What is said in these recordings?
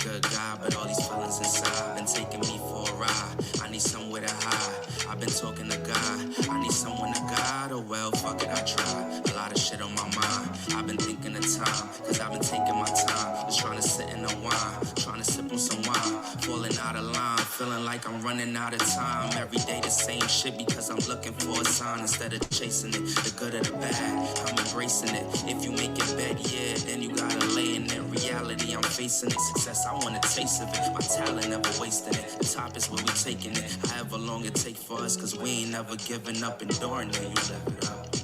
good guy, but all these feelings inside been taking me for a ride. I need somewhere to hide. I've been talking to God. I need someone to guide. Oh well, fuck it, I try. A lot of shit on my mind. I've been thinking of time, cause I've been taking my time. Just trying to sit in the wine, trying to sip on some wine. Falling out of line, feeling like I'm running out of time. Every day the same shit because I'm looking for a sign instead of chasing it. The good or the bad, I'm embracing it. If you make it bad, yeah, then you gotta lay in it. Reality, I'm facing it. Success, I want a taste of it. My talent, never wasting it. The top is where we taking it. However long it take for us, cause we ain't never giving up. Enduring it, you live it up.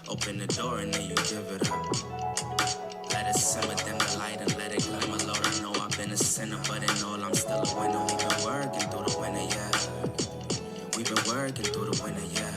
Open the door and then you give it up. Let it simmer, dim the light and let it glimmer. Lord, I know I've been a sinner, but in all I'm still a winner. We've been working through the winter, yeah. We've been working through the winter, yeah.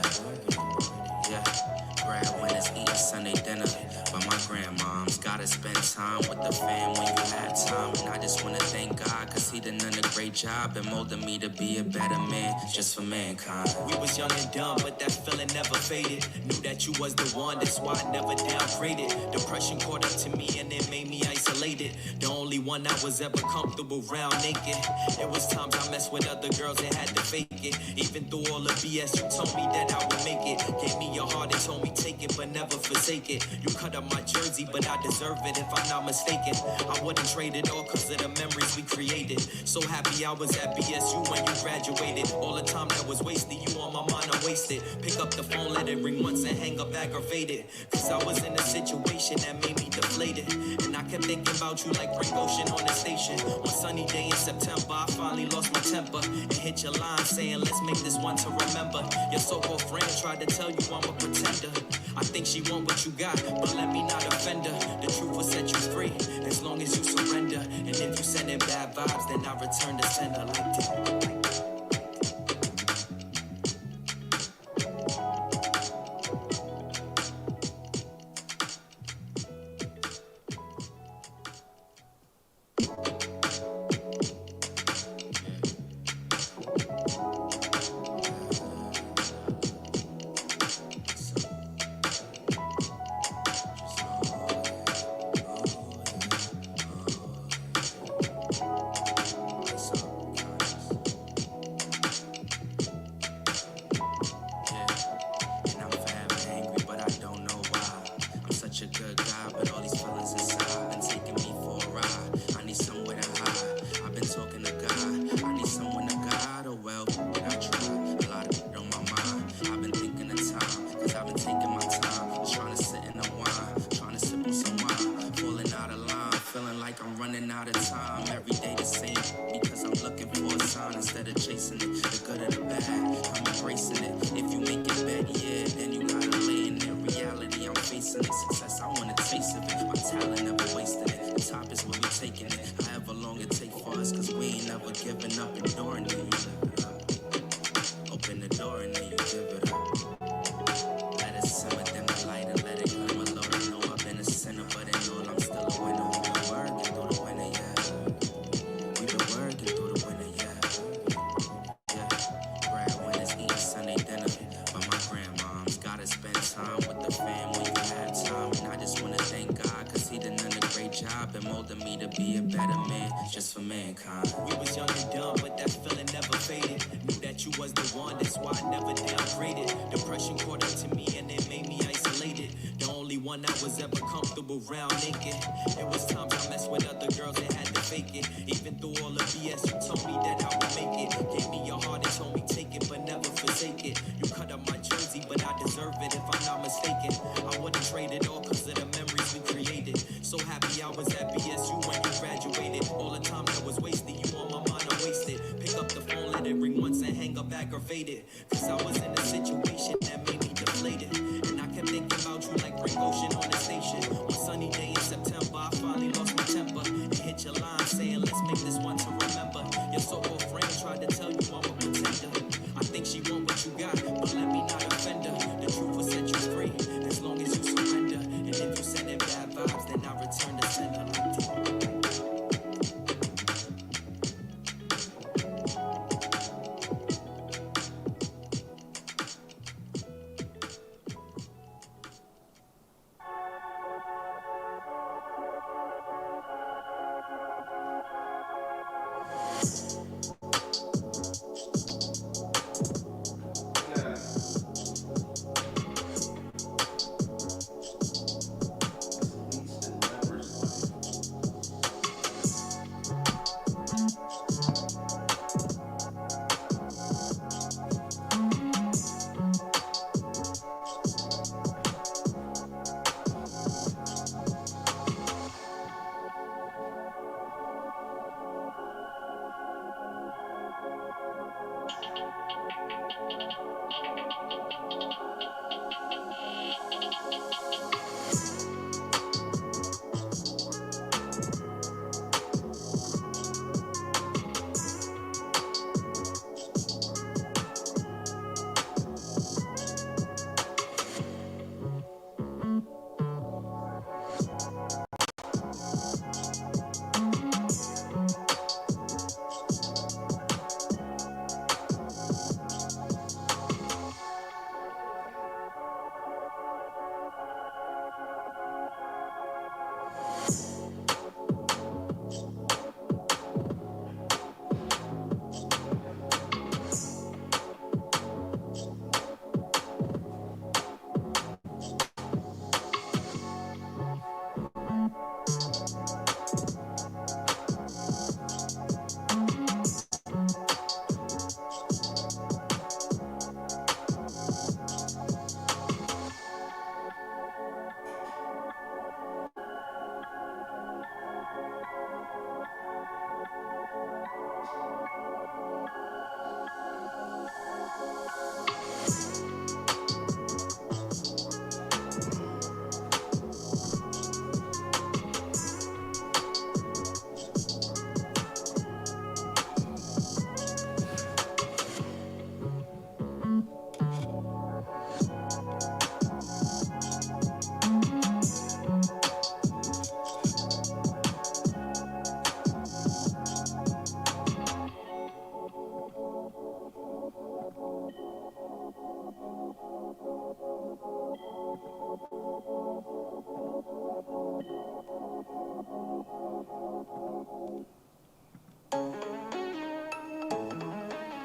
Breadwinners eating Sunday dinner, but my grandmom's gotta spend time with the fam when you have time. And I just wanna thank God, cause he done a great job in molding me to be a better man, just for mankind. We was young and dumb, but that feeling never faded. Knew that you was the one, that's why I never downgraded. Depression caught up to me and it made me isolated. The only one I was ever comfortable around naked. It was times I messed with other girls and had to fake it. Even through all the BS, you told me that I would make it. Gave me your heart and told me take it, but never forsake it. You cut up my jersey, but I deserve it if I'm not mistaken. I wouldn't trade it all cause of the memories we created. So happy I was at BSU when you graduated. All the time that was wasted, you on my mind, I wasted. Pick up the phone, let it ring once and hang up aggravated. Cause I was in a situation that made me deflated. And I kept thinking about you like Frank Ocean on the station. One sunny day in September, I finally lost my temper and hit your line saying, let's make this one to remember. Your so-called friend tried to tell you I'm a pretender. I think she want what you got, but let me not offend her. The truth will set you free, as long as you surrender. And if you send in bad vibes, then I return to sender like that. Just for mankind. We was young and dumb, but that feeling never faded. Knew that you was the one, that's why I never downgraded. Depression caught up to me and it made me isolated. The only one I was ever comfortable around naked. It was times I messed with other girls and had to fake it. Even through all the BS, you told me that I would make it. Gave me your heart and told me take it, but never forsake it. You cut up my jersey, but I deserve it if I'm not mistaken. I wouldn't trade it all cause of the memories we created. So happy I was at BSU when you graduated. All the time that was wasted, you on my mind, I wasted. Pick up the phone, let it ring once and hang up aggravated. Cause I was in a situation that made me deflated. And I kept thinking about you like Frank Ocean on the station. One sunny day in September, I finally lost my temper and hit your line saying, let's make this one to remember. Your so-called friend tried to tell you I'm a pretender. I think she want what you got, but let me not offend her. The truth will set you free, as long as you surrender. And if you send in bad vibes, then I return to sender like that.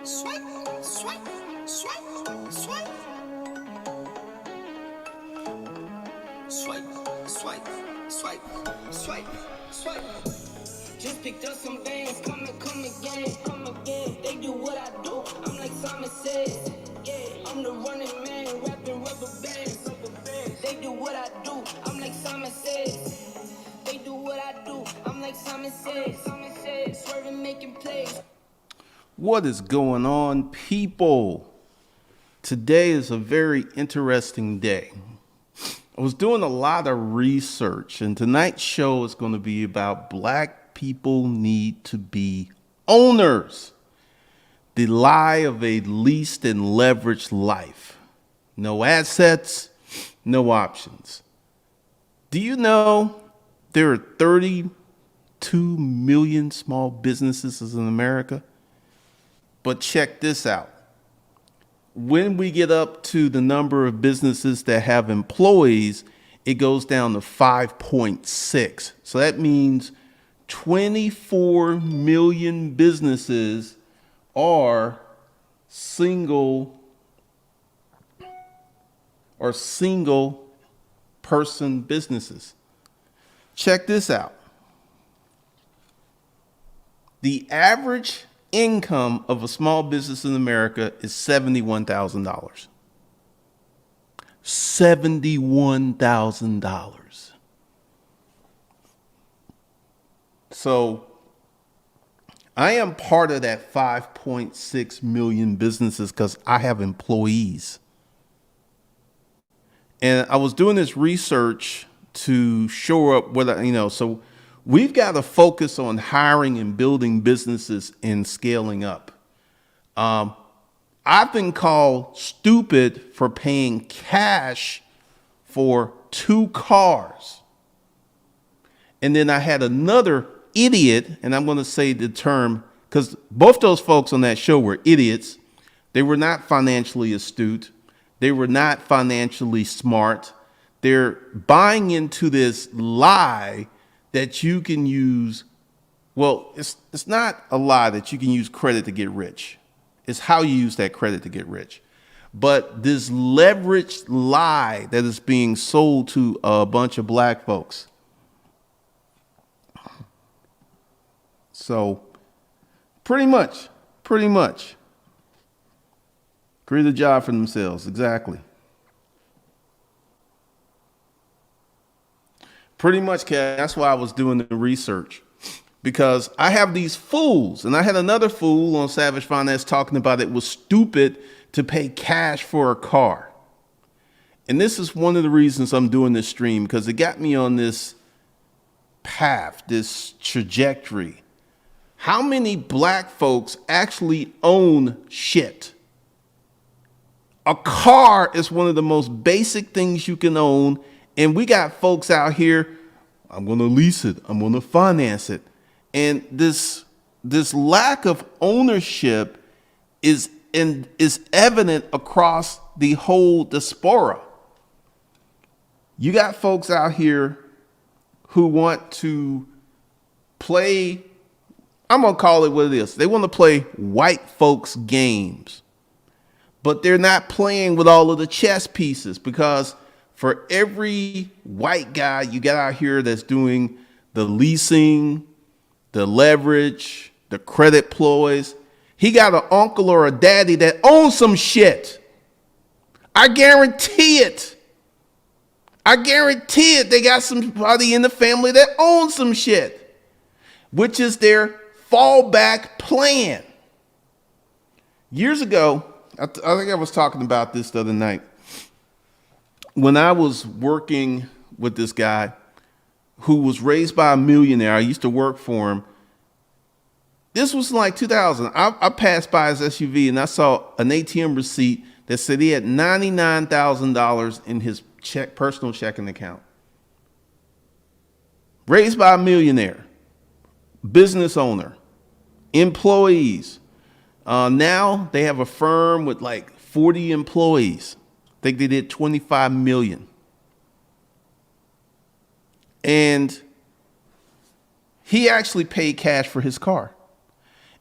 Swipe, swipe, swipe, swipe. Swipe, swipe, swipe, swipe, swipe. Just picked up some bands, come again, come again. They do what I do, I'm like Simon says. Yeah, I'm the running man, rapping rubber bands. They do what I do, I'm like Simon says. They do what I do, I'm like Simon says. Swerving, making plays. What is going on, people? Today is a very interesting day. I was doing a lot of research, and tonight's show is going to be about black people need to be owners. The lie of a leased and leveraged life. No assets, no options. Do you know there are 32 million small businesses in America? But check this out. When we get up to the number of businesses that have employees, it goes down to 5.6. So that means 24 million businesses are single person businesses. Check this out. The average income of a small business in America is $71,000. $71,000. So I am part of that 5.6 million businesses because I have employees. And I was doing this research to shore up whether, so we've got to focus on hiring and building businesses and scaling up. I've been called stupid for paying cash for 2 cars. And then I had another idiot, and I'm going to say the term, because both those folks on that show were idiots. They were not financially astute. They were not financially smart. They're buying into this lie that you can use, it's not a lie that you can use credit to get rich. It's how you use that credit to get rich. But this leveraged lie that is being sold to a bunch of black folks. So pretty much, create a job for themselves. Exactly. Pretty much, Kat. That's why I was doing the research, because I have these fools, and I had another fool on Savage Finance talking about it was stupid to pay cash for a car. And this is one of the reasons I'm doing this stream, because it got me on this path, this trajectory. How many black folks actually own shit? A car is one of the most basic things you can own. And we got folks out here, I'm going to lease it, I'm going to finance it. And this lack of ownership is evident across the whole diaspora. You got folks out here who want to play, I'm going to call it what it is. They want to play white folks games, but they're not playing with all of the chess pieces, because for every white guy you got out here that's doing the leasing, the leverage, the credit ploys, he got an uncle or a daddy that owns some shit. I guarantee it. They got somebody in the family that owns some shit, which is their fallback plan. Years ago, I think I was talking about this the other night. When I was working with this guy who was raised by a millionaire, I used to work for him. This was like 2000. I passed by his SUV and I saw an ATM receipt that said he had $99,000 in his personal checking account. Raised by a millionaire, business owner, employees. Now they have a firm with like 40 employees. I think they did 25 million. And he actually paid cash for his car.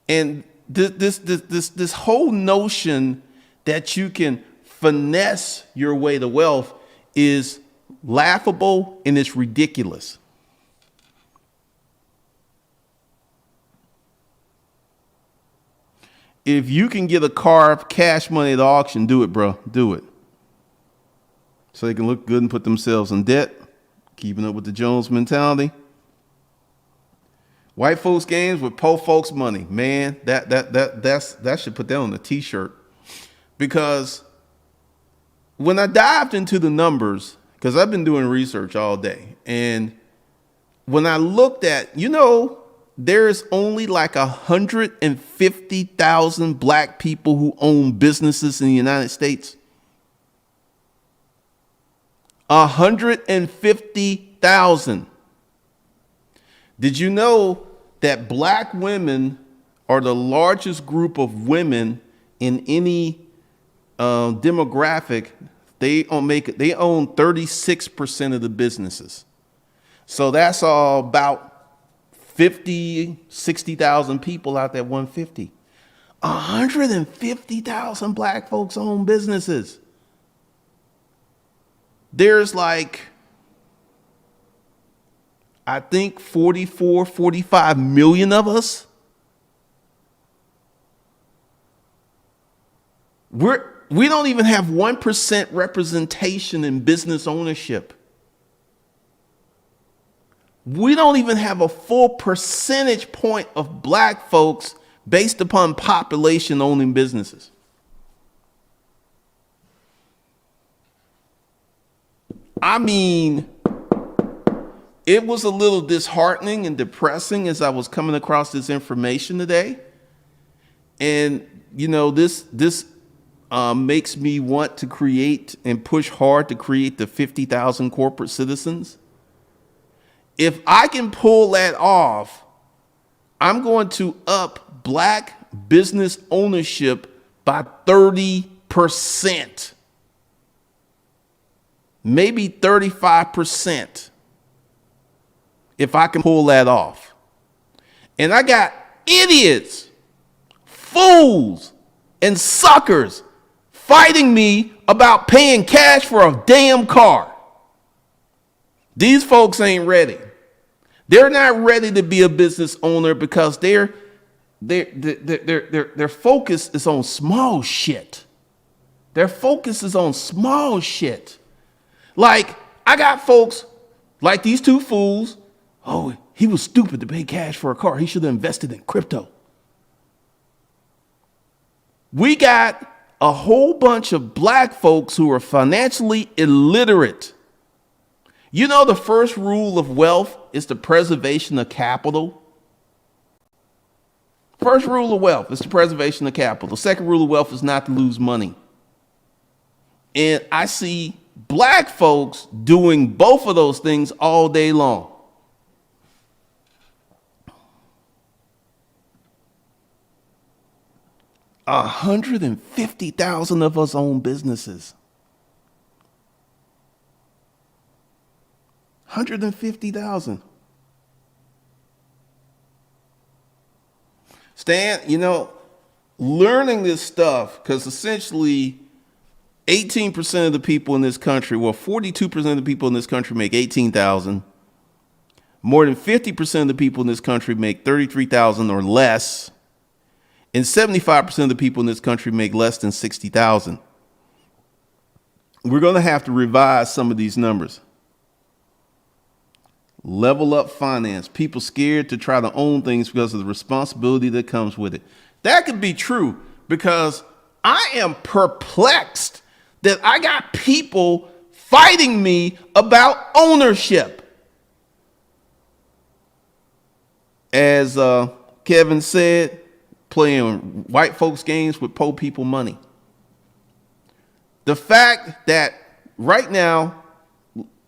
And this whole notion that you can finesse your way to wealth is laughable and it's ridiculous. If you can get a car cash money at the auction, do it, bro. Do it. So they can look good and put themselves in debt, keeping up with the Jones mentality. White folks games with poor folks money. Man, that should put that on a t-shirt. Because when I dived into the numbers, because I've been doing research all day, and when I looked at, there's only like 150,000 black people who own businesses in the United States. 150,000. Did you know that black women are the largest group of women in any demographic? They own 36% of the businesses. So that's all about 60,000 people out there, 150. 150,000 black folks own businesses. There's like, I think 45 million of us. We don't even have 1% representation in business ownership. We don't even have a full percentage point of black folks based upon population owning businesses. I mean, it was a little disheartening and depressing as I was coming across this information today. And, this makes me want to create and push hard to create the 50,000 corporate citizens. If I can pull that off, I'm going to up black business ownership by 30%, maybe 35%, if I can pull that off. And I got idiots, fools, and suckers fighting me about paying cash for a damn car. These folks ain't ready. They're not ready to be a business owner because their focus is on small shit. Their focus is on small shit. Like, I got folks like these two fools. Oh, he was stupid to pay cash for a car. He should have invested in crypto. We got a whole bunch of black folks who are financially illiterate. The first rule of wealth is the preservation of capital. First rule of wealth is the preservation of capital. The second rule of wealth is not to lose money. And I see black folks doing both of those things all day long. $150,000 of us own businesses. 150,000. Stan, learning this stuff, because essentially 18% of the people in this country, 42% of the people in this country make 18,000. More than 50% of the people in this country make 33,000 or less. And 75% of the people in this country make less than 60,000. We're going to have to revise some of these numbers. Level up finance. People scared to try to own things because of the responsibility that comes with it. That could be true, because I am perplexed that I got people fighting me about ownership. As Kevin said, playing white folks games with poor people money. The fact that right now,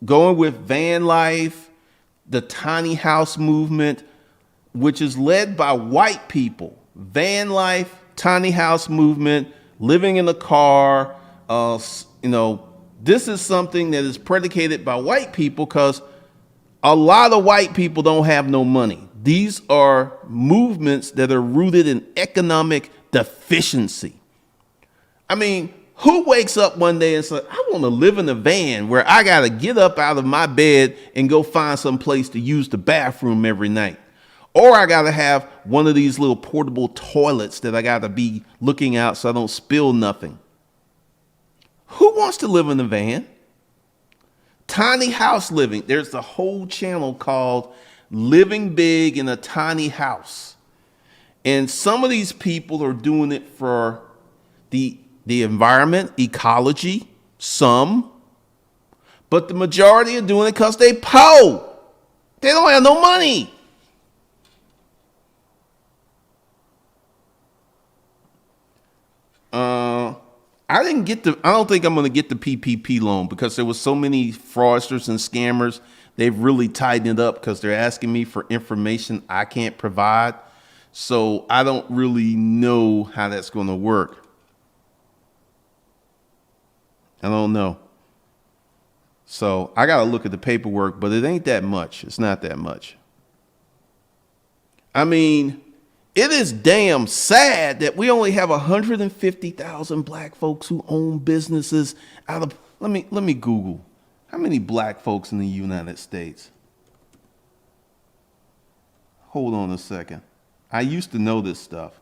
going with van life, the tiny house movement, which is led by white people, van life, tiny house movement, living in a car, this is something that is predicated by white people, because a lot of white people don't have no money. These are movements that are rooted in economic deficiency. I mean, who wakes up one day and says, I want to live in a van where I got to get up out of my bed and go find some place to use the bathroom every night? Or I got to have one of these little portable toilets that I got to be looking out so I don't spill nothing. Who wants to live in a van? Tiny house living. There's a whole channel called Living Big in a Tiny House. And some of these people are doing it for the environment, ecology, some. But the majority are doing it because they poor. They don't have no money. I don't think I'm going to get the PPP loan because there was so many fraudsters and scammers. They've really tightened it up because they're asking me for information I can't provide. So I don't really know how that's going to work. I don't know. So I got to look at the paperwork, but it ain't that much. It's not that much. I mean, it is damn sad that we only have 150,000 black folks who own businesses out of, let me Google. How many black folks in the United States? Hold on a second. I used to know this stuff.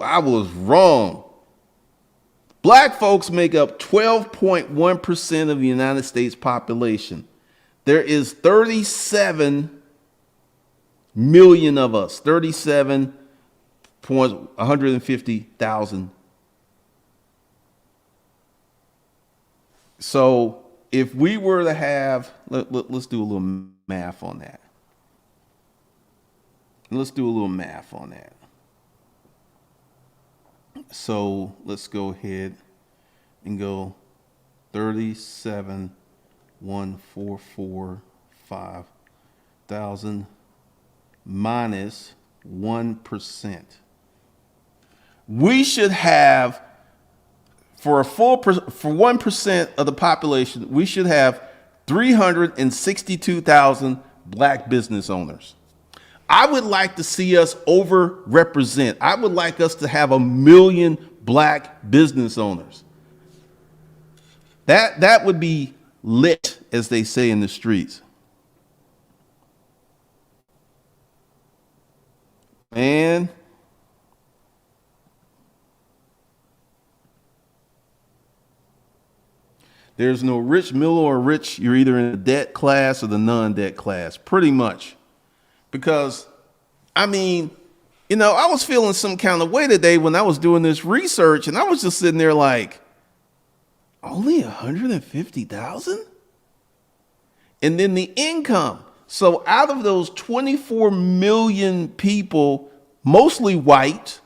I was wrong. Black folks make up 12.1% of the United States population. There is 37 million of us, 37.150,000. So if we were to have, let's do a little math on that. So let's go ahead and go 37,144,500 minus 1%. We should have, for 1% of the population, we should have 362,000 black business owners. I would like to see us overrepresent. I would like us to have 1 million black business owners. That would be lit, as they say in the streets. Man. There's no rich, middle, or rich. You're either in the debt class or the non-debt class, pretty much. Because, I mean, you know, I was feeling some kind of way today when I was doing this research, and I was just sitting there like, only 150,000? And then the income. So out of those 24 million people, mostly white,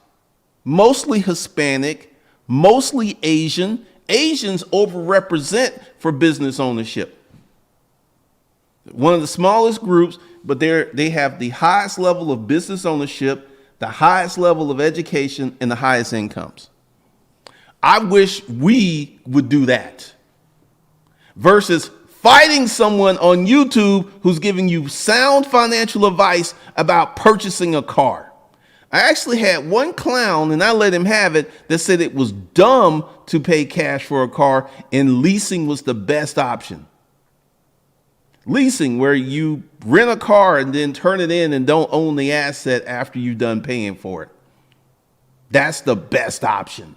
mostly Hispanic, mostly Asian, Asians overrepresent for business ownership. One of the smallest groups, but they have the highest level of business ownership, the highest level of education, and the highest incomes. I wish we would do that versus fighting someone on YouTube who's giving you sound financial advice about purchasing a car. I actually had one clown, and I let him have it, that said it was dumb to pay cash for a car and leasing was the best option. Leasing, where you rent a car and then turn it in and don't own the asset after you're done paying for it. That's the best option.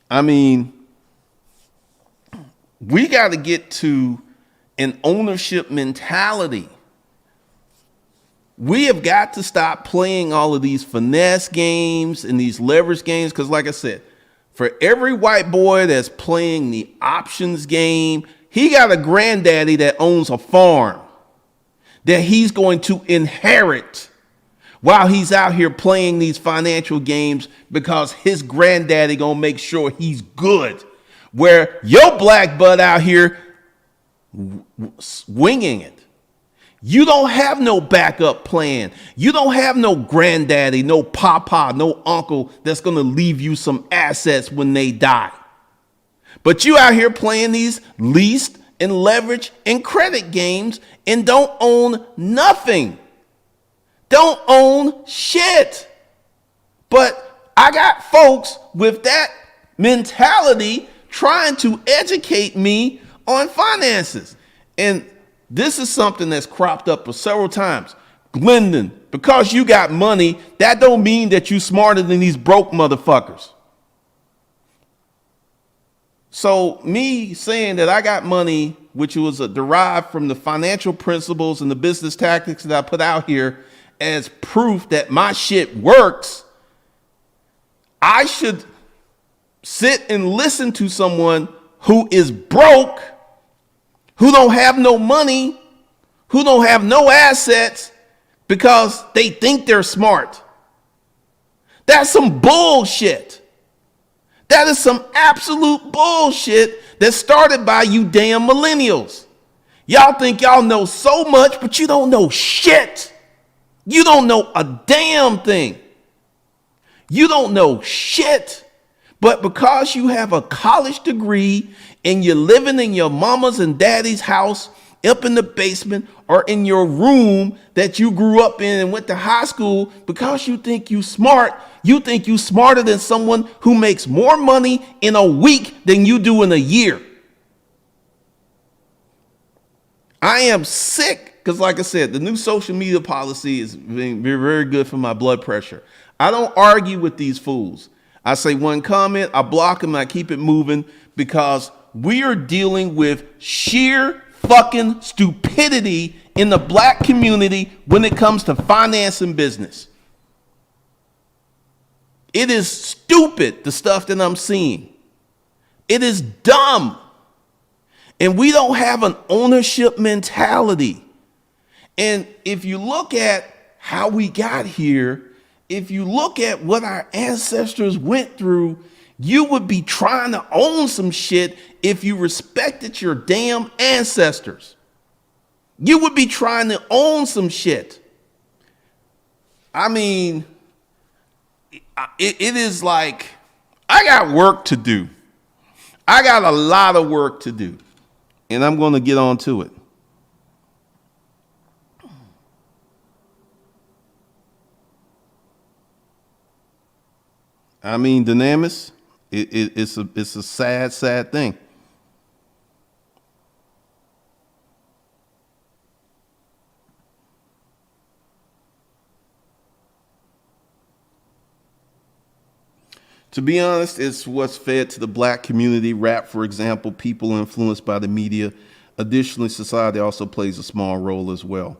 I mean, we got to get to an ownership mentality. We have got to stop playing all of these finesse games and these leverage games. Because like I said, for every white boy that's playing the options game, he got a granddaddy that owns a farm that he's going to inherit while he's out here playing these financial games because his granddaddy gonna make sure he's good. where your black butt out here winging it. You don't have no backup plan. You don't have no granddaddy, no papa, no uncle that's going to leave you some assets when they die. But you out here playing these leased and leverage and credit games and don't own nothing. Don't own shit. But I got folks with that mentality trying to educate me on finances. And this is something that's cropped up for several times. Glendon, because you got money, that don't mean that you smarter than these broke motherfuckers. So me saying that I got money, which was derived from the financial principles and the business tactics that I put out here as proof that my shit works, I should sit and listen to someone who is broke, who don't have no money, who don't have no assets because they think they're smart. That's some bullshit. That is some absolute bullshit that started by you damn millennials. Y'all think y'all know so much, but you don't know shit. You don't know a damn thing. You don't know shit. But because you have a college degree and you're living in your mama's and daddy's house up in the basement or in your room that you grew up in and went to high school, because you think you smart, you think you smarter than someone who makes more money in a week than you do in a year. I am sick because, like I said, the new social media policy is being very, very good for my blood pressure. I don't argue with these fools. I say one comment, I block them, I keep it moving, because we are dealing with sheer fucking stupidity in the black community when it comes to finance and business. It is stupid, the stuff that I'm seeing. It is dumb. And we don't have an ownership mentality. And if you look at how we got here, if you look at what our ancestors went through, you would be trying to own some shit if you respected your damn ancestors. You would be trying to own some shit. I mean, it is like, I got work to do. I got a lot of work to do. And I'm going to get on to it. I mean, dynamis, it's a sad, sad thing. To be honest, it's what's fed to the black community. Rap, for example, people influenced by the media. Additionally, society also plays a small role as well.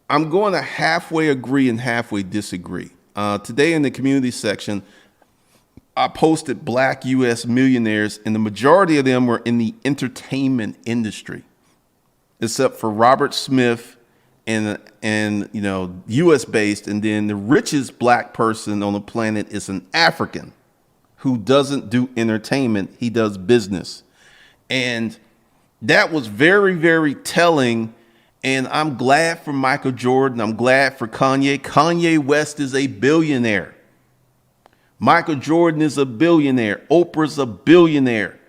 I'm going to halfway agree and halfway disagree. Today in the community section, I posted black U.S. millionaires, and the majority of them were in the entertainment industry, except for Robert Smith and you know, U.S. based. And then the richest black person on the planet is an African who doesn't do entertainment. He does business. And that was very, very telling. And I'm glad for Michael Jordan. I'm glad for Kanye. Kanye West is a billionaire. Michael Jordan is a billionaire. Oprah's a billionaire.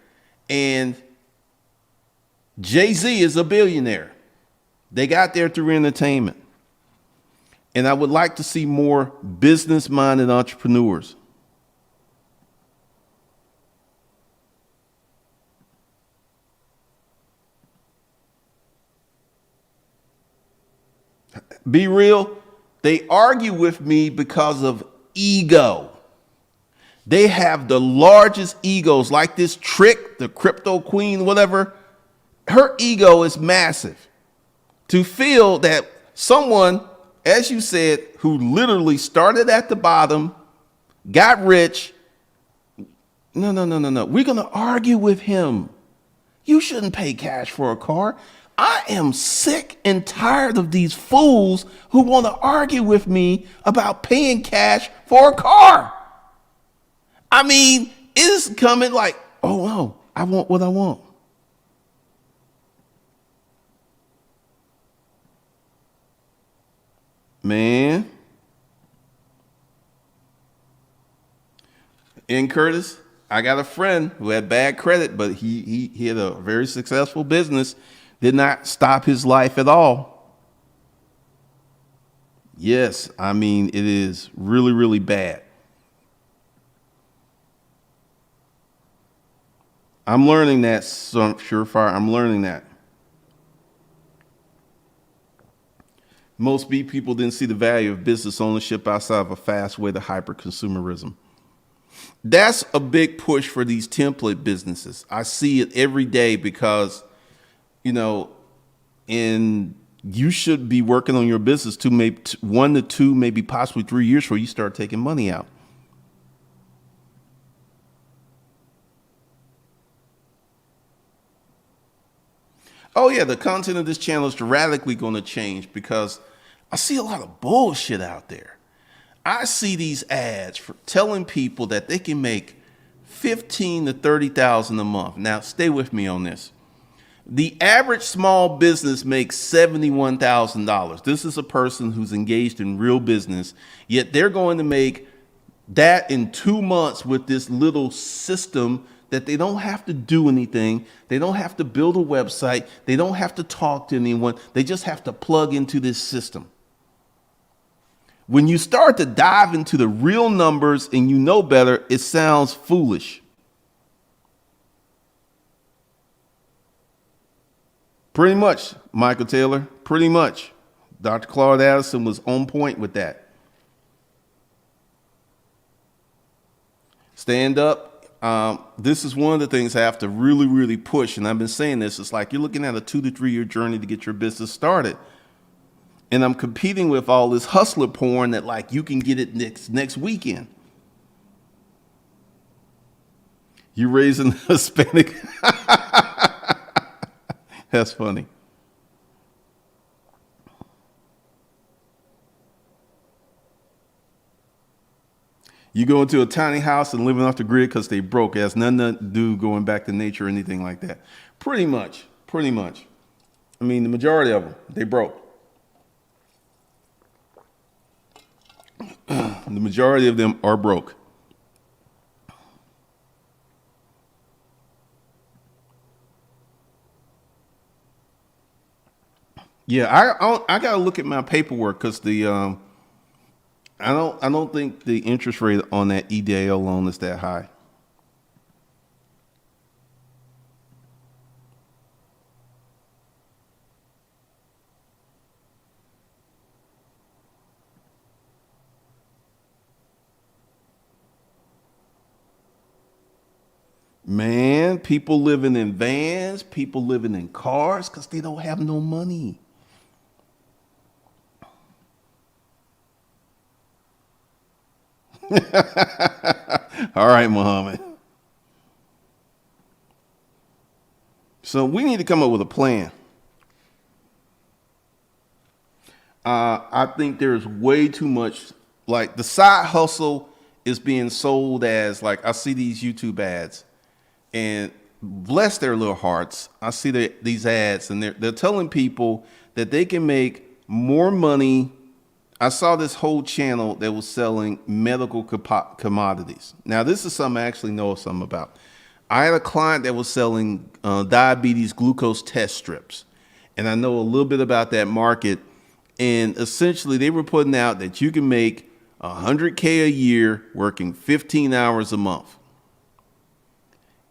And Jay-Z is a billionaire. They got there through entertainment. And I would like to see more business-minded entrepreneurs. Be real, they argue with me because of ego. They have the largest egos, like this Trick, the crypto queen, whatever. Her ego is massive. To feel that someone, as you said, who literally started at the bottom, got rich. No. We're going to argue with him. You shouldn't pay cash for a car. I am sick and tired of these fools who want to argue with me about paying cash for a car. I mean, it's coming like, Oh no, I want what I want. Man. In Curtis, I got a friend who had bad credit, but he had a very successful business, did not stop his life at all. Yes, I mean, it is really, really bad. I'm learning that, so surefire. I'm learning that. Most B people didn't see the value of business ownership outside of a fast way to hyper consumerism. That's a big push for these template businesses. I see it every day because, you know, and you should be working on your business to maybe 1 to 2, maybe possibly 3 years before you start taking money out. Oh yeah, the content of this channel is dramatically going to change because I see a lot of bullshit out there. I see these ads for telling people that they can make 15 to 30,000 a month. Now, stay with me on this. The average small business makes $71,000. This is a person who's engaged in real business, yet they're going to make that in 2 months with this little system that they don't have to do anything. They don't have to build a website. They don't have to talk to anyone. They just have to plug into this system. When you start to dive into the real numbers and you know better, it sounds foolish. Pretty much, Michael Taylor, pretty much. Dr. Claude Addison was on point with that. Stand up. This is one of the things I have to really, really push. And I've been saying this. It's like you're looking at a 2 to 3 year journey to get your business started. And I'm competing with all this hustler porn that like you can get it next weekend. You raising Hispanic. That's funny. You go into a tiny house and living off the grid because they broke. It has nothing to do going back to nature or anything like that. Pretty much. I mean, the majority of them, they broke. The majority of them are broke. Yeah, I gotta look at my paperwork because I don't think the interest rate on that EDAL loan is that high. Man, people living in vans, people living in cars because they don't have no money. All right, Muhammad. So we need to come up with a plan. I think there's way too much, like the side hustle is being sold as like, I see these YouTube ads and bless their little hearts. I see these ads and they're telling people that they can make more money. I saw this whole channel that was selling medical commodities. Now, this is something I actually know something about. I had a client that was selling diabetes glucose test strips, and I know a little bit about that market. And essentially, they were putting out that you can make $100K a year working 15 hours a month,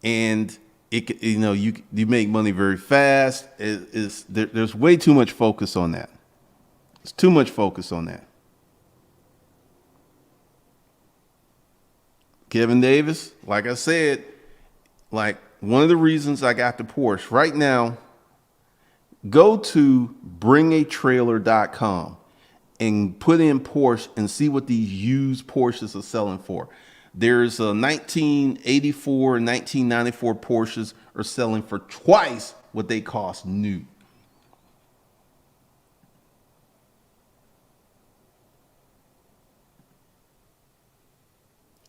and you make money very fast. There's way too much focus on that. It's too much focus on that. Kevin Davis, like I said, like one of the reasons I got the Porsche right now, go to bringatrailer.com and put in Porsche and see what these used Porsches are selling for. There's a 1984 and 1994 Porsches are selling for twice what they cost new.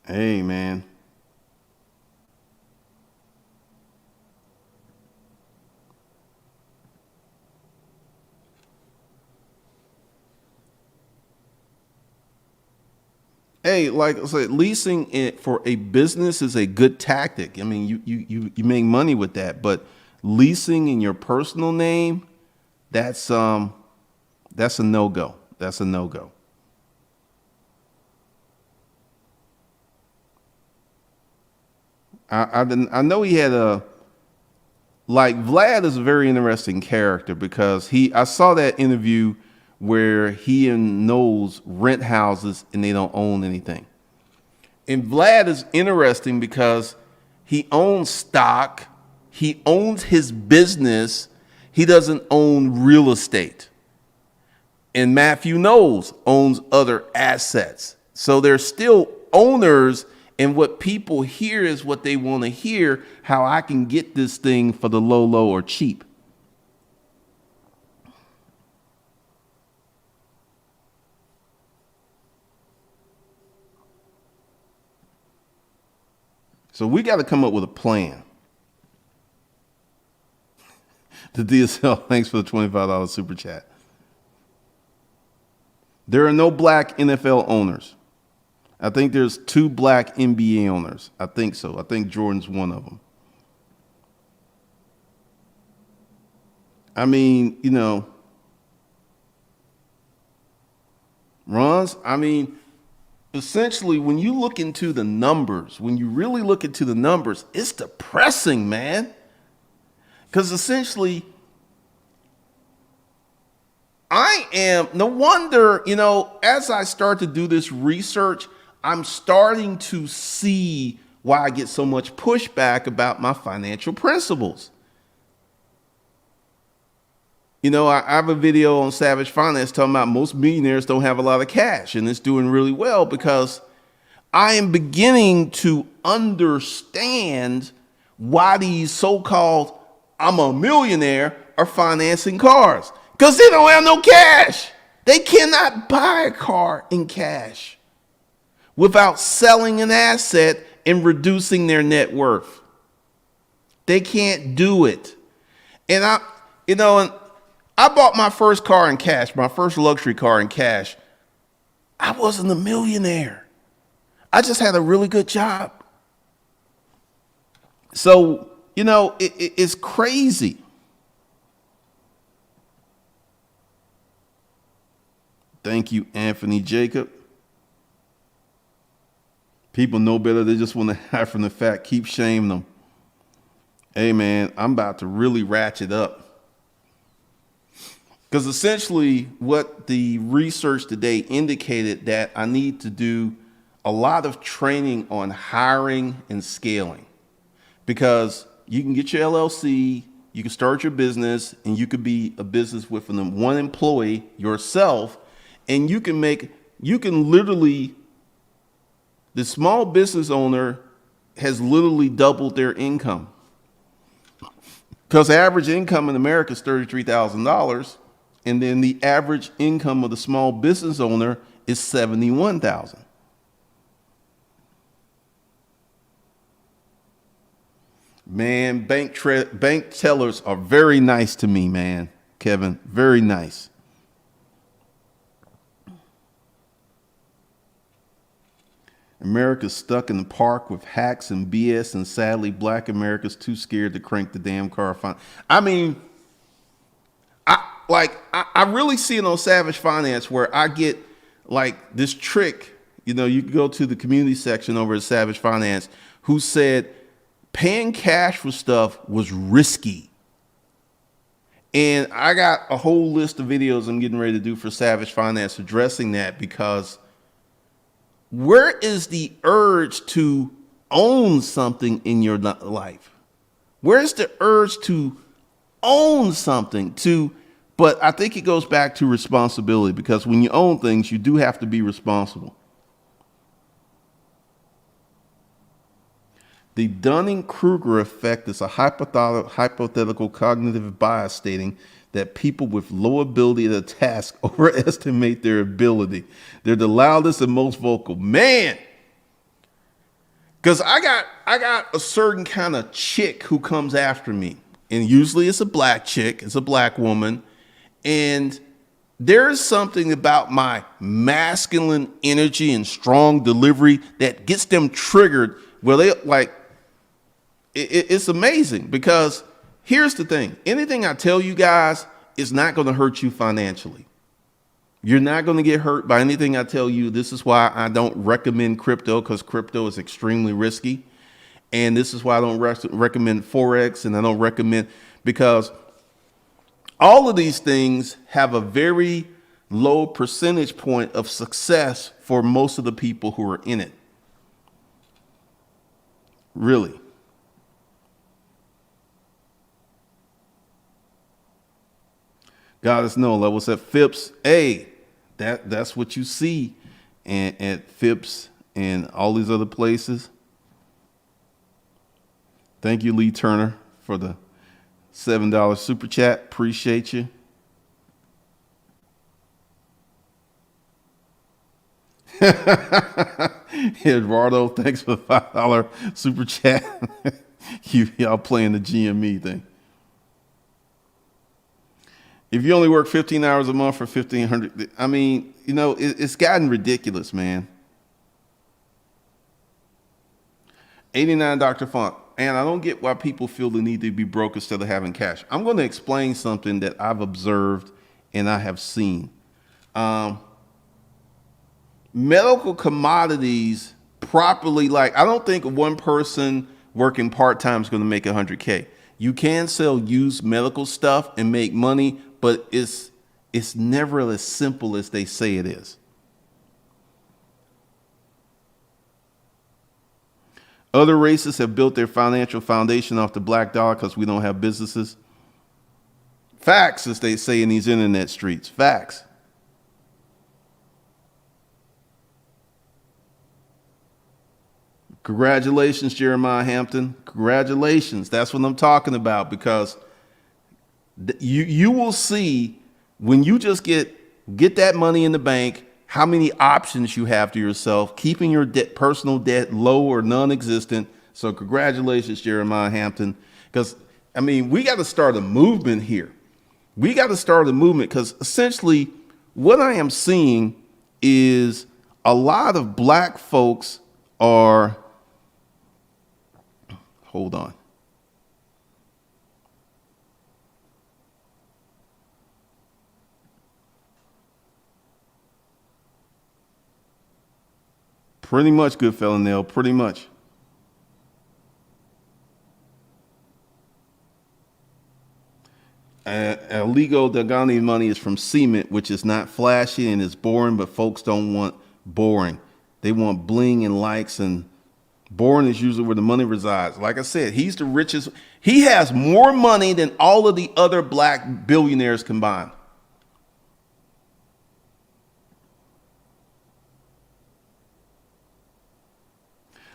Hey, man. Hey, like I said, leasing it for a business is a good tactic. I mean, you make money with that, but leasing in your personal name, that's a no-go. That's a no-go. I know he had Vlad is a very interesting character because I saw that interview where he and Knowles rent houses and they don't own anything. And Vlad is interesting because he owns stock, he owns his business, he doesn't own real estate. And Matthew Knowles owns other assets. So they're still owners, and what people hear is what they want to hear, how I can get this thing for the low or cheap. So we got to come up with a plan. The DSL, thanks for the $25 super chat. There are no black NFL owners. I think there's 2 black NBA owners. I think so. I think Jordan's one of them. I mean, Ron's, essentially, when you look into the numbers, when you really look into the numbers, it's depressing, man. Because essentially, no wonder, as I start to do this research, I'm starting to see why I get so much pushback about my financial principles. I have a video on Savage Finance talking about most millionaires don't have a lot of cash, and it's doing really well because I am beginning to understand why these so-called I'm a millionaire are financing cars. Because they don't have no cash. They cannot buy a car in cash without selling an asset and reducing their net worth. They can't do it. And I bought my first car in cash, my first luxury car in cash. I wasn't a millionaire. I just had a really good job. So, it's crazy. Thank you, Anthony Jacob. People know better. They just want to hide from the fact. Keep shaming them. Hey, man, I'm about to really ratchet up. Because essentially what the research today indicated that I need to do a lot of training on hiring and scaling. Because you can get your LLC, you can start your business, and you could be a business with one employee yourself. And you can literally, the small business owner has literally doubled their income. Because the average income in America is $33,000. And then the average income of the small business owner is $71,000. Man, bank tellers are very nice to me, man. Kevin, very nice. America's stuck in the park with hacks and BS, and sadly, black America's too scared to crank the damn car. I really see it on Savage Finance where I get like this trick. You can go to the community section over at Savage Finance who said paying cash for stuff was risky. And I got a whole list of videos I'm getting ready to do for Savage Finance addressing that, because where is the urge to own something in your life? Where's the urge to own something but I think it goes back to responsibility, because when you own things, you do have to be responsible. The Dunning-Kruger Effect is a hypothetical cognitive bias stating that people with low ability at a task overestimate their ability. They're the loudest and most vocal. Man, because I got a certain kind of chick who comes after me. And usually it's a black chick, it's a black woman. And There's something about my masculine energy and strong delivery that gets them triggered where they like, it's amazing because here's the thing. Anything I tell you guys is not going to hurt you financially. You're not going to get hurt by anything I tell you. This is why I don't recommend crypto, because crypto is extremely risky. And this is why I don't recommend Forex, and I don't recommend, because all of these things have a very low percentage point of success for most of the people who are in it. Really. Goddess Nola was at Phipps. Hey, that's what you see at Phipps and all these other places. Thank you, Lee Turner, for the $7 super chat. Appreciate you. Eduardo, thanks for the $5 super chat. Y'all playing the GME thing. If you only work 15 hours a month for $1,500, I mean, you know, it's gotten ridiculous, man. 89 Dr. Font. And I don't get why people feel the need to be broke instead of having cash. I'm going to explain something that I've observed and I have seen. Medical commodities properly, like, I don't think one person working part-time is going to make $100K. You can sell used medical stuff and make money, but it's never as simple as they say it is. Other races have built their financial foundation off the black dollar because we don't have businesses. Facts, as they say in these internet streets. Facts. Congratulations, Jeremiah Hampton. Congratulations. That's what I'm talking about, because you will see when you just get that money in the bank, how many options you have to yourself, keeping your personal debt low or non-existent. So congratulations, Jeremiah Hampton. Because, I mean, we got to start a movement here. We got to start a movement, because essentially what I am seeing is a lot of black folks are, hold on. Pretty much, good fella Nail, pretty much. Illegal Dagani money is from cement, which is not flashy and is boring, but folks don't want boring. They want bling and likes, and boring is usually where the money resides. Like I said, he's the richest. He has more money than all of the other black billionaires combined.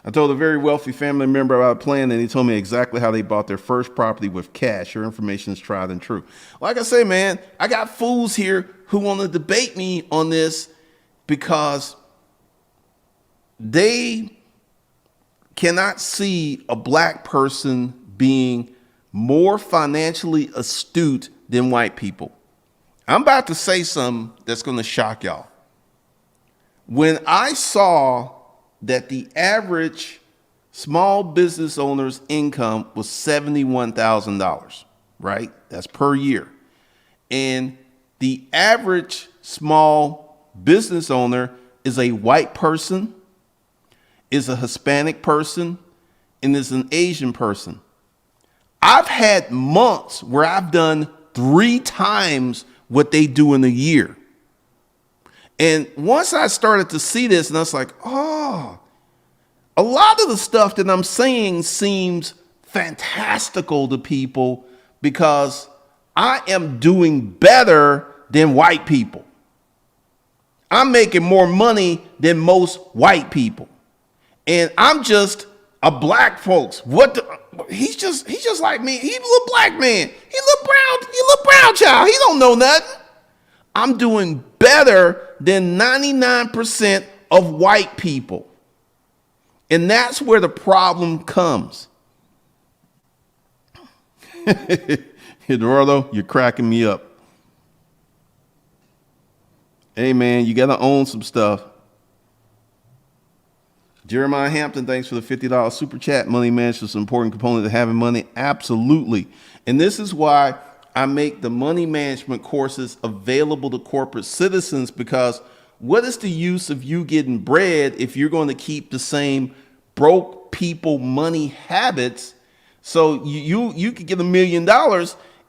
I told a very wealthy family member about a plan, and he told me exactly how they bought their first property with cash. Your information is tried and true. Like I say, man, I got fools here who want to debate me on this because they cannot see a black person being more financially astute than white people. I'm about to say something that's going to shock y'all. When I saw that the average small business owner's income was $71,000, right? That's per year. And the average small business owner is a white person, is a Hispanic person, and is an Asian person. I've had months where I've done 3 times what they do in a year. And once I started to see this, and I was like, oh, a lot of the stuff that I'm saying seems fantastical to people because I am doing better than white people. I'm making more money than most white people. And I'm just a black folks. He's just like me. He's a little black man. He a little brown child. He don't know nothing. I'm doing better than 99% of white people. And that's where the problem comes. Eduardo, you're cracking me up. Hey, man, you got to own some stuff. Jeremiah Hampton, thanks for the $50 super chat. Money management is an important component of having money. Absolutely. And this is why I make the money management courses available to corporate citizens, because what is the use of you getting bread if you're going to keep the same broke people money habits? So you could get $1 million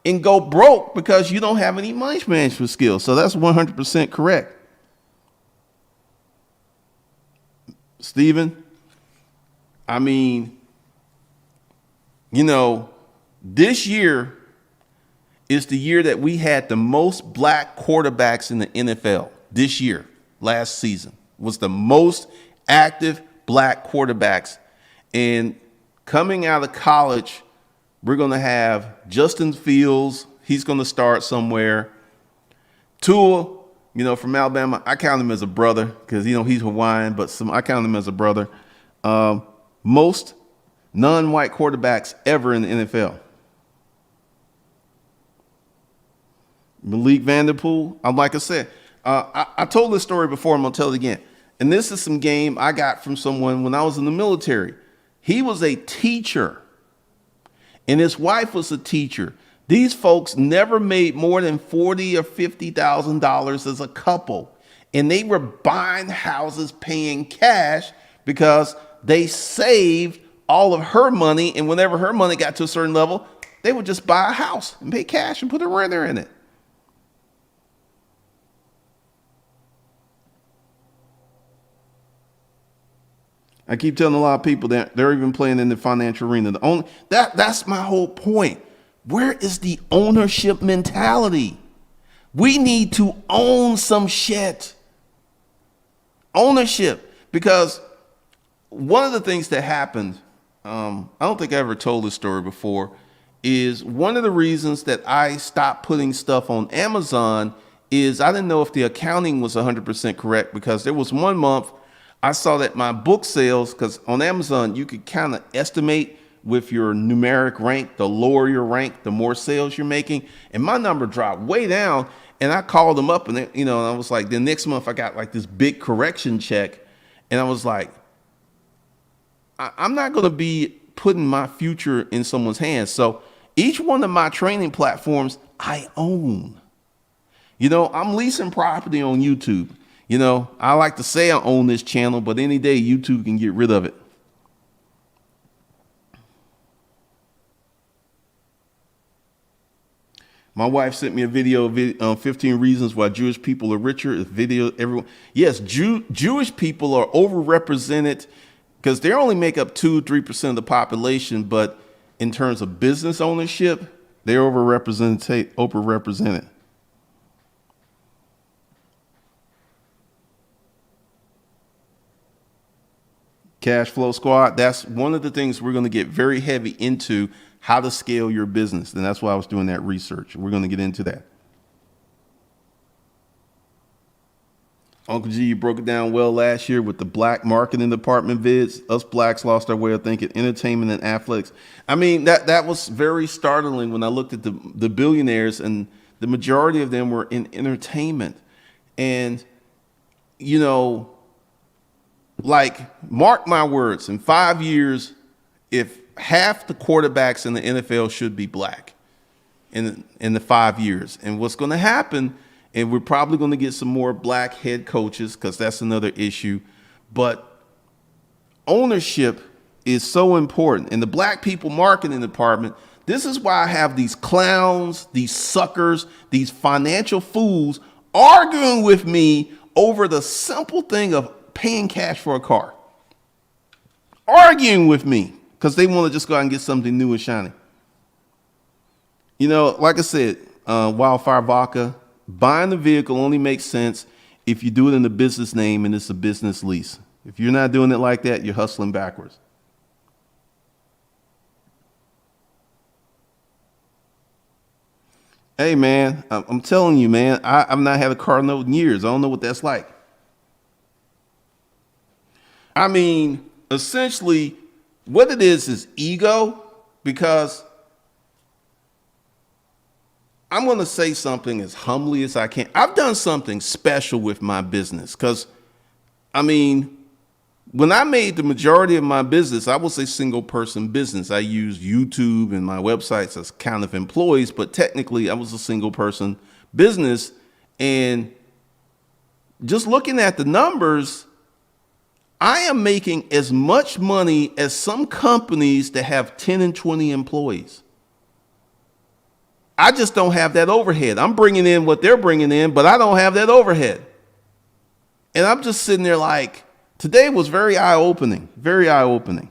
and go broke because you don't have any money management skills. So that's 100% correct. Stephen, I mean, this year is the year that we had the most black quarterbacks in the NFL. This year, last season, was the most active black quarterbacks. And coming out of college, we're going to have Justin Fields. He's going to start somewhere. Tua, from Alabama. I count him as a brother because, he's Hawaiian, but I count him as a brother. Most non-white quarterbacks ever in the NFL. Malik Vanderpool, like I said, I told this story before. I'm going to tell it again. And this is some game I got from someone when I was in the military. He was a teacher, and his wife was a teacher. These folks never made more than $40,000 or $50,000 as a couple, and they were buying houses, paying cash because they saved all of her money. And whenever her money got to a certain level, they would just buy a house and pay cash and put a renter in it. I keep telling a lot of people that they're even playing in the financial arena. That's my whole point. Where is the ownership mentality? We need to own some shit. Ownership. Because one of the things that happened, I don't think I ever told this story before, is one of the reasons that I stopped putting stuff on Amazon is I didn't know if the accounting was 100% correct, because there was one month I saw that my book sales, because on Amazon, you could kind of estimate with your numeric rank, the lower your rank, the more sales you're making. And my number dropped way down. And I called them up and, and I was like, the next month I got like this big correction check. And I was like, I'm not going to be putting my future in someone's hands. So each one of my training platforms I own. I'm leasing property on YouTube. I like to say I own this channel, but any day YouTube can get rid of it. My wife sent me a video of 15 reasons why Jewish people are richer. It's video, everyone. Yes, Jewish people are overrepresented because they only make up 2-3% of the population, but in terms of business ownership, they're overrepresented. Cash Flow Squad, that's one of the things we're going to get very heavy into, how to scale your business. And that's why I was doing that research. We're going to get into that. Uncle G, you broke it down well last year with the black marketing department vids. Us blacks lost our way of thinking, entertainment and athletics. I mean, that was very startling when I looked at the billionaires, and the majority of them were in entertainment. And, like, mark my words, in 5 years, if half the quarterbacks in the NFL should be black in the 5 years. And what's going to happen, and we're probably going to get some more black head coaches because that's another issue, but ownership is so important. And the black people marketing department, this is why I have these clowns, these suckers, these financial fools arguing with me over the simple thing of paying cash for a car. Arguing with me because they want to just go out and get something new and shiny. Like I said, Wildfire Vodka, buying the vehicle only makes sense if you do it in a business name and it's a business lease. If you're not doing it like that, you're hustling backwards. Hey, man, I'm telling you, man, I've not had a car note in years. I don't know what that's like. I mean, essentially, what it is ego, because I'm going to say something as humbly as I can. I've done something special with my business because, I mean, when I made the majority of my business, I was a single person business. I used YouTube and my websites as kind of employees, but technically I was a single person business. And just looking at the numbers, I am making as much money as some companies that have 10 and 20 employees. I just don't have that overhead. I'm bringing in what they're bringing in, but I don't have that overhead. And I'm just sitting there like, today was very eye-opening, very eye-opening.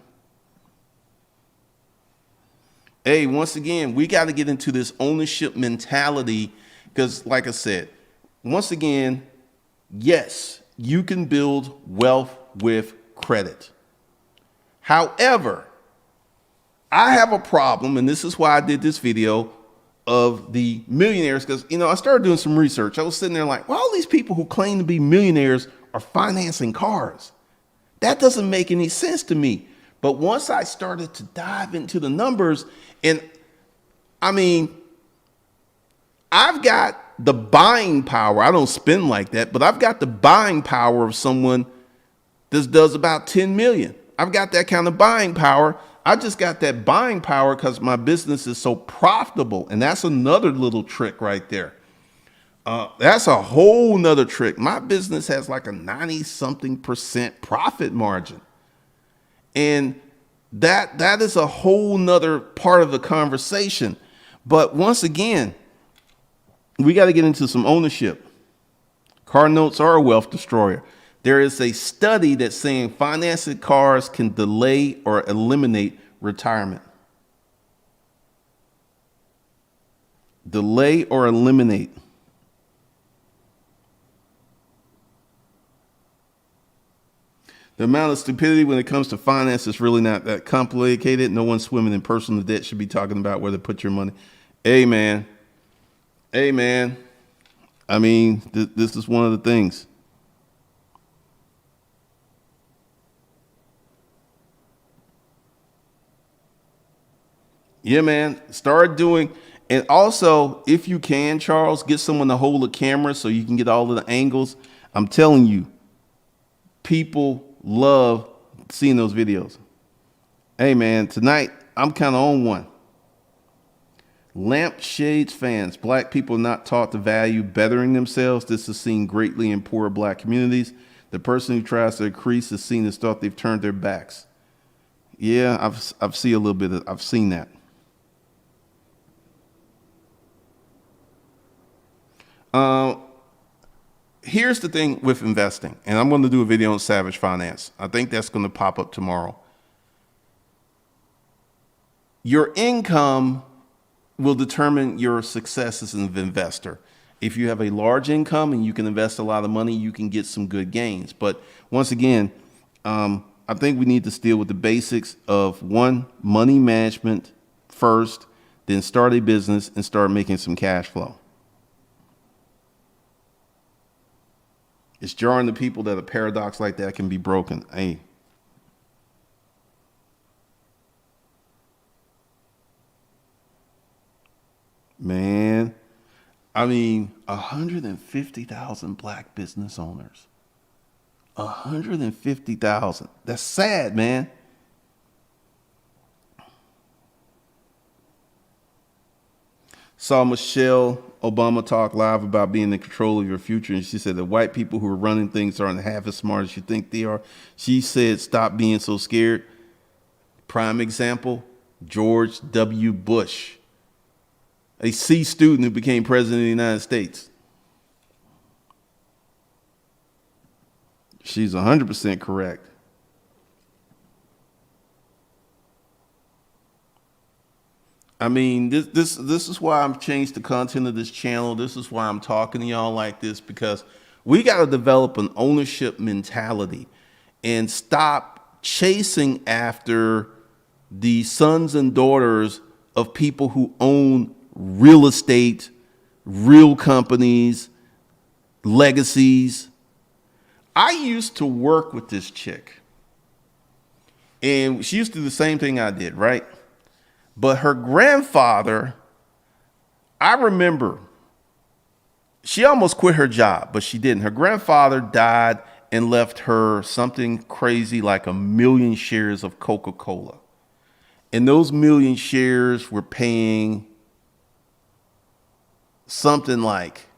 Hey, once again, we got to get into this ownership mentality because, like I said, once again, yes, you can build wealth with credit. However, I have a problem, and this is why I did this video of the millionaires, because, I started doing some research. I was sitting there like, well, all these people who claim to be millionaires are financing cars. That doesn't make any sense to me. But once I started to dive into the numbers, and I mean, I've got the buying power. I don't spend like that, but I've got the buying power of someone that does about 10 million. I've got that kind of buying power. I just got that buying power because my business is so profitable. And that's another little trick right there. That's a whole nother trick. My business has like a 90-something% profit margin. And that is a whole nother part of the conversation. But once again, we got to get into some ownership. Car notes are a wealth destroyer. There is a study that's saying financing cars can delay or eliminate retirement. Delay or eliminate. The amount of stupidity when it comes to finance is really not that complicated. No one swimming in personal debt should be talking about where to put your money. Amen. Amen. I mean, this is one of the things. Yeah, man. Start doing, and also, if you can, Charles, get someone to hold a camera so you can get all of the angles. I'm telling you, people love seeing those videos. Hey, man, tonight I'm kind of on one. Lampshades fans. Black people not taught to value bettering themselves. This is seen greatly in poor black communities. The person who tries to increase is seen as thought they've turned their backs. Yeah, I've seen a little bit of, I've seen that. Here's the thing with investing, and I'm going to do a video on Savage Finance. I think that's going to pop up tomorrow. Your income will determine your success as an investor. If you have a large income and you can invest a lot of money, you can get some good gains. But once again, I think we need to deal with the basics of one, money management first, then start a business and start making some cash flow. It's jarring to people that a paradox like that can be broken. Hey. Man, I mean, 150,000 black business owners. 150,000. That's sad, man. Saw Michelle Obama talk live about being in control of your future. And she said the white people who are running things aren't half as smart as you think they are. She said, stop being so scared. Prime example, George W. Bush, a C student who became president of the United States. She's 100% correct. I mean, this is why I've changed the content of this channel. This is why I'm talking to y'all like this, because we got to develop an ownership mentality and stop chasing after the sons and daughters of people who own real estate, real companies, legacies. I used to work with this chick, and she used to do the same thing I did, right? But her grandfather, I remember she almost quit her job, but she didn't. Her grandfather died and left her something crazy like 1,000,000 shares of Coca-Cola. And those 1,000,000 shares were paying something like,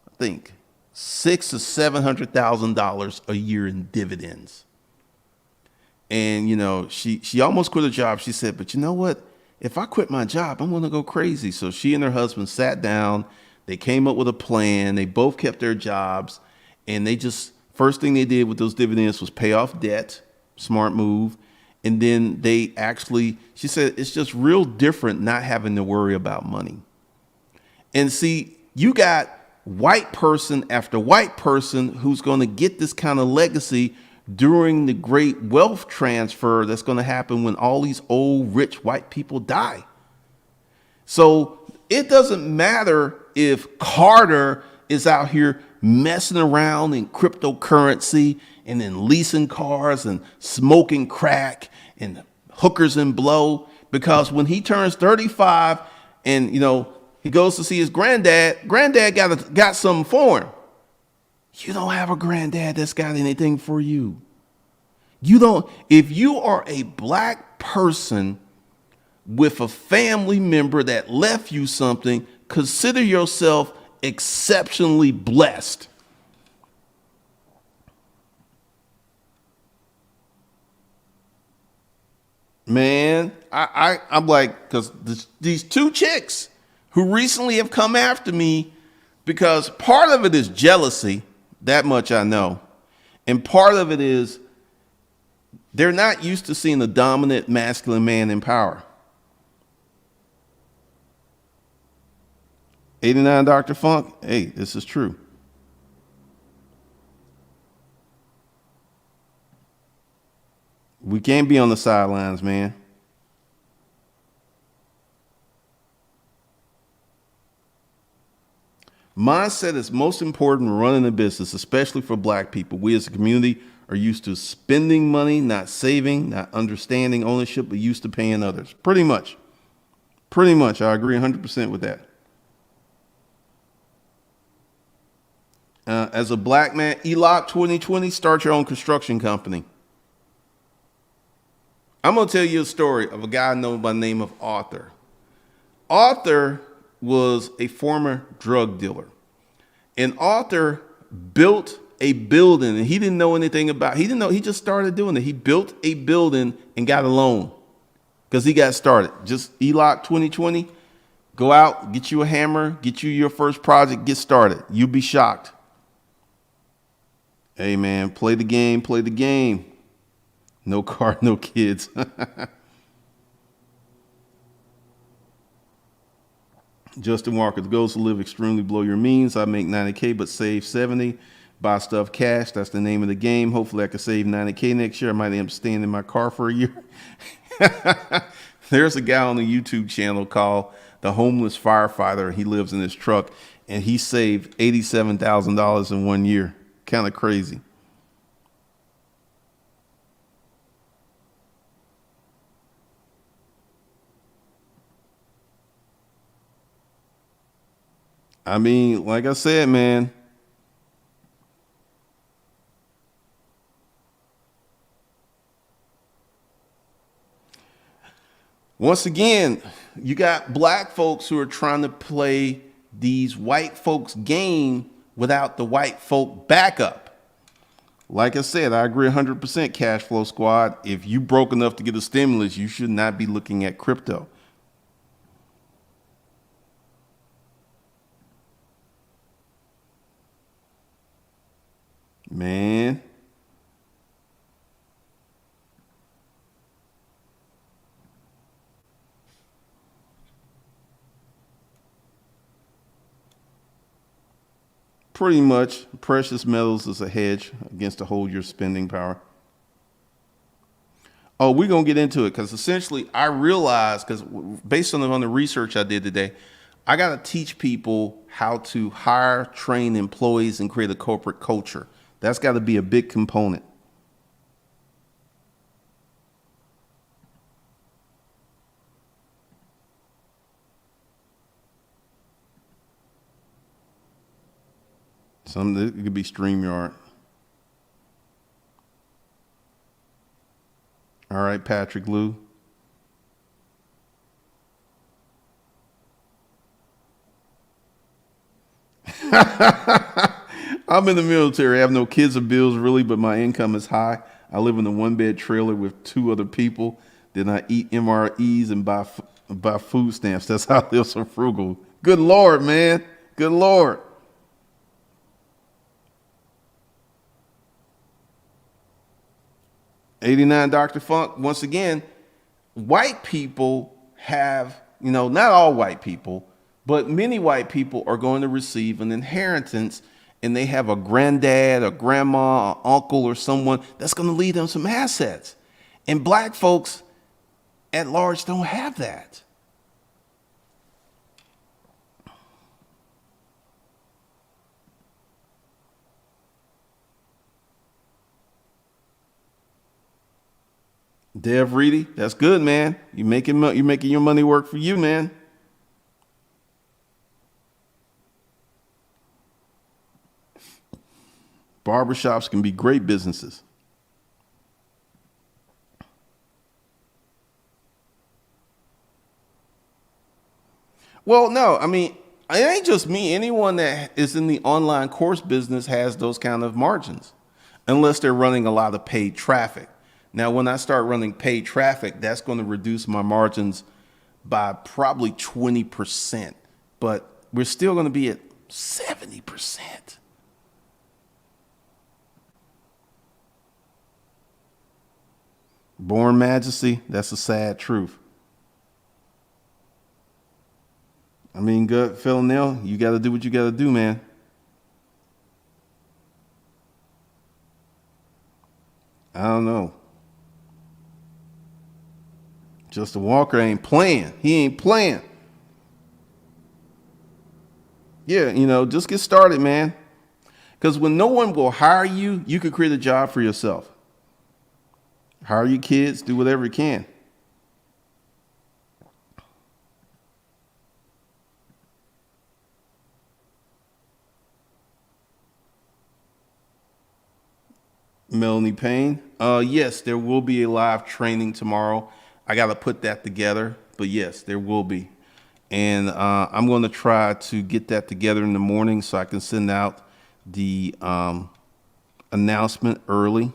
I think, $600,000 to $700,000 a year in dividends. And, you know, she almost quit her job. She said, but you know what? If I quit my job, I'm going to go crazy. So she and her husband sat down. They came up with a plan. They both kept their jobs. And they just, first thing they did with those dividends was pay off debt. Smart move. And then they actually, she said, it's just real different not having to worry about money. And see, you got white person after white person who's going to get this kind of legacy during the great wealth transfer that's going to happen when all these old rich white people die. So it doesn't matter if Carter is out here messing around in cryptocurrency and then leasing cars and smoking crack and hookers and blow, because when he turns 35 and, you know, he goes to see his granddad got something for him. You don't have a granddad that's got anything for you. You don't. If you are a black person with a family member that left you something, consider yourself exceptionally blessed. Man, I'm like, because these two chicks who recently have come after me, because part of it is jealousy, that much I know. And part of it is they're not used to seeing a dominant masculine man in power. 89 Dr. Funk, hey, this is true. We can't be on the sidelines, man. Mindset is most important when running a business, especially for black people. We as a community are used to spending money, not saving, not understanding ownership, but used to paying others. Pretty much. I agree 100% with that. As a black man, ELOC 2020, start your own construction company. I'm going to tell you a story of a guy I know by the name of Arthur. Arthur was a former drug dealer. And Arthur built a building, and he didn't know anything about it. He didn't know, he just started doing it. He built a building and got a loan because he got started. Just ELOC 2020, go out, get you a hammer, get you your first project, get started. You'll be shocked. Hey man, play the game. No car, no kids. Justin Walker, the goal is to live extremely below your means. I make 90K, but save 70. Buy stuff cash. That's the name of the game. Hopefully I can save 90K next year. I might end up staying in my car for a year. There's a guy on the YouTube channel called The Homeless Firefighter. He lives in his truck, and he saved $87,000 in 1 year. Kind of crazy. I mean, like I said, man, once again, you got black folks who are trying to play these white folks' game without the white folk backup. Like I said, I agree 100%, Cash Flow Squad. If you broke enough to get a stimulus, you should not be looking at crypto. Man. Pretty much, precious metals is a hedge against to hold your spending power. Oh, we're going to get into it because essentially I realized, because based on the research I did today, I got to teach people how to hire, train employees and create a corporate culture. That's got to be a big component. It could be StreamYard. All right, Patrick Lou. I'm in the military. I have no kids or bills really, but my income is high. I live in a one-bed trailer with 2 other people. Then I eat MREs and buy food stamps. That's how I live so frugal. Good Lord, man. Good Lord. '89 Dr. Funk. Once again, white people have, not all white people, but many white people are going to receive an inheritance, and they have a granddad, a grandma, an uncle, or someone that's going to leave them some assets. And black folks at large don't have that. Dev Reedy, that's good, man. You're making your money work for you, man. Barbershops can be great businesses. Well, no, I mean, it ain't just me. Anyone that is in the online course business has those kind of margins, unless they're running a lot of paid traffic. Now, when I start running paid traffic, that's going to reduce my margins by probably 20%, but we're still going to be at 70%. Born Majesty, that's a sad truth. I mean, good, Phil Neal, you got to do what you got to do, man. I don't know. Justin Walker ain't playing. He ain't playing. Yeah, just get started, man. Because when no one will hire you, you can create a job for yourself. Hire your kids, do whatever you can. Melanie Payne. Yes, there will be a live training tomorrow. I got to put that together, but yes, there will be. And I'm going to try to get that together in the morning so I can send out the announcement early.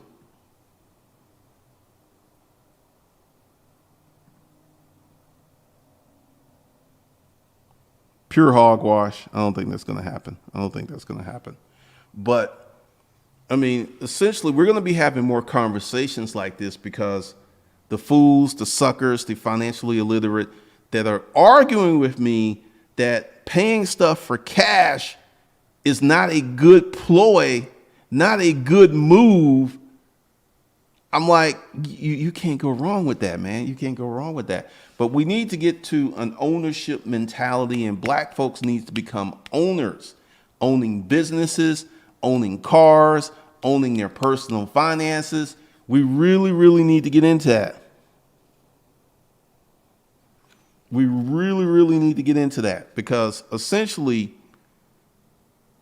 Pure hogwash. I don't think that's going to happen. But I mean, essentially, we're going to be having more conversations like this because the fools, the suckers, the financially illiterate that are arguing with me that paying stuff for cash is not a good ploy, not a good move. I'm like, you can't go wrong with that, man. You can't go wrong with that. But we need to get to an ownership mentality, and black folks need to become owners, owning businesses, owning cars, owning their personal finances. We really, really need to get into that. We really, really need to get into that because essentially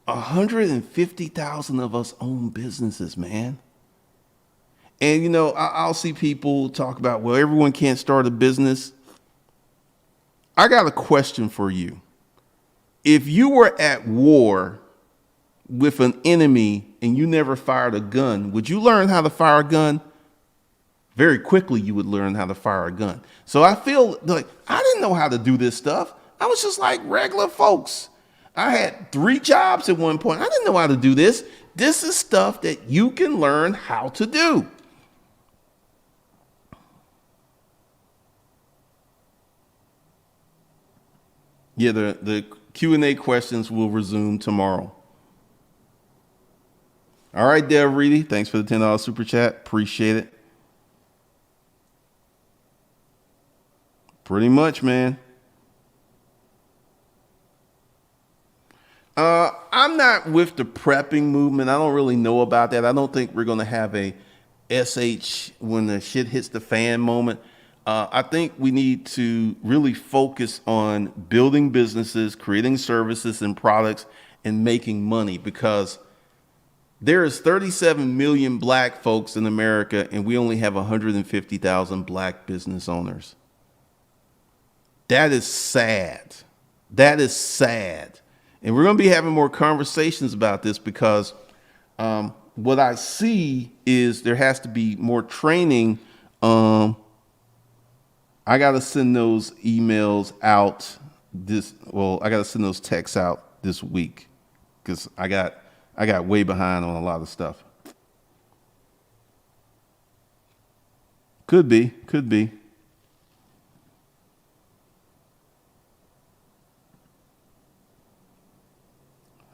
150,000 of us own businesses, man. And, I'll see people talk about, well, everyone can't start a business. I got a question for you. If you were at war with an enemy and you never fired a gun, would you learn how to fire a gun? Very quickly, you would learn how to fire a gun. So I feel like I didn't know how to do this stuff. I was just like regular folks. I had 3 jobs at one point. I didn't know how to do this. This is stuff that you can learn how to do. Yeah, the Q&A questions will resume tomorrow. All right, Dev Reedy, thanks for the $10 super chat. Appreciate it. Pretty much, man. I'm not with the prepping movement. I don't really know about that. I don't think we're going to have a SH when the shit hits the fan moment. I think we need to really focus on building businesses, creating services and products, and making money, because there is 37 million black folks in America and we only have 150,000 black business owners. That is sad. That is sad. And we're going to be having more conversations about this, because what I see is there has to be more training. I got to send those emails out I got to send those texts out this week, because I got way behind on a lot of stuff. Could be.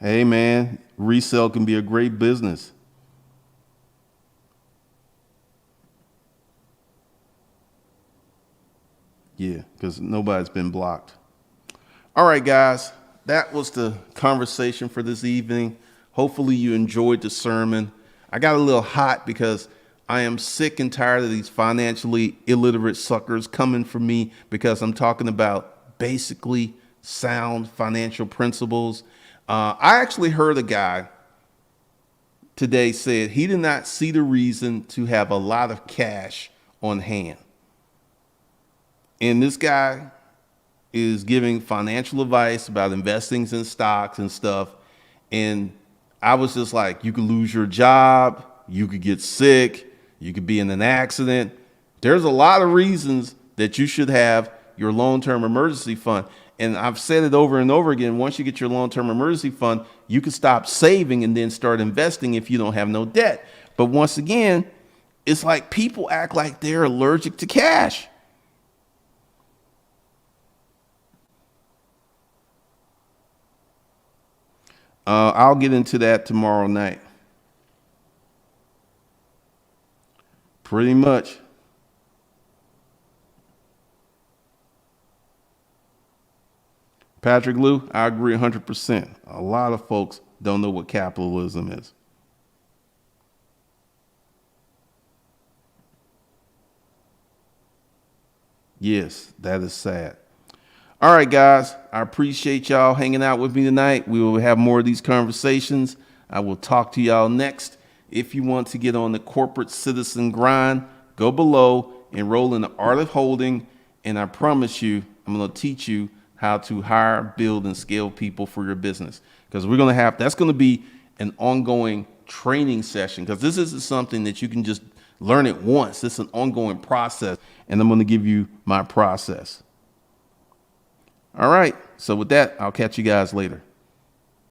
Hey man, resale can be a great business. Yeah, because nobody's been blocked. All right, guys, that was the conversation for this evening. Hopefully you enjoyed the sermon. I got a little hot because I am sick and tired of these financially illiterate suckers coming for me because I'm talking about basically sound financial principles. I actually heard a guy today said he did not see the reason to have a lot of cash on hand. And this guy is giving financial advice about investings in stocks and stuff. And I was just like, you could lose your job, you could get sick, you could be in an accident. There's a lot of reasons that you should have your long-term emergency fund. And I've said it over and over again, once you get your long-term emergency fund, you can stop saving and then start investing if you don't have no debt. But once again, it's like people act like they're allergic to cash. I'll get into that tomorrow night. Pretty much. Patrick Lou, I agree 100%. A lot of folks don't know what capitalism is. Yes, that is sad. All right, guys, I appreciate y'all hanging out with me tonight. We will have more of these conversations. I will talk to y'all next. If you want to get on the corporate citizen grind, go below, enroll in the Art of Holding, and I promise you, I'm going to teach you how to hire, build, and scale people for your business. Because that's going to be an ongoing training session, because this isn't something that you can just learn it once. It's an ongoing process, and I'm going to give you my process. All right. So with that, I'll catch you guys later.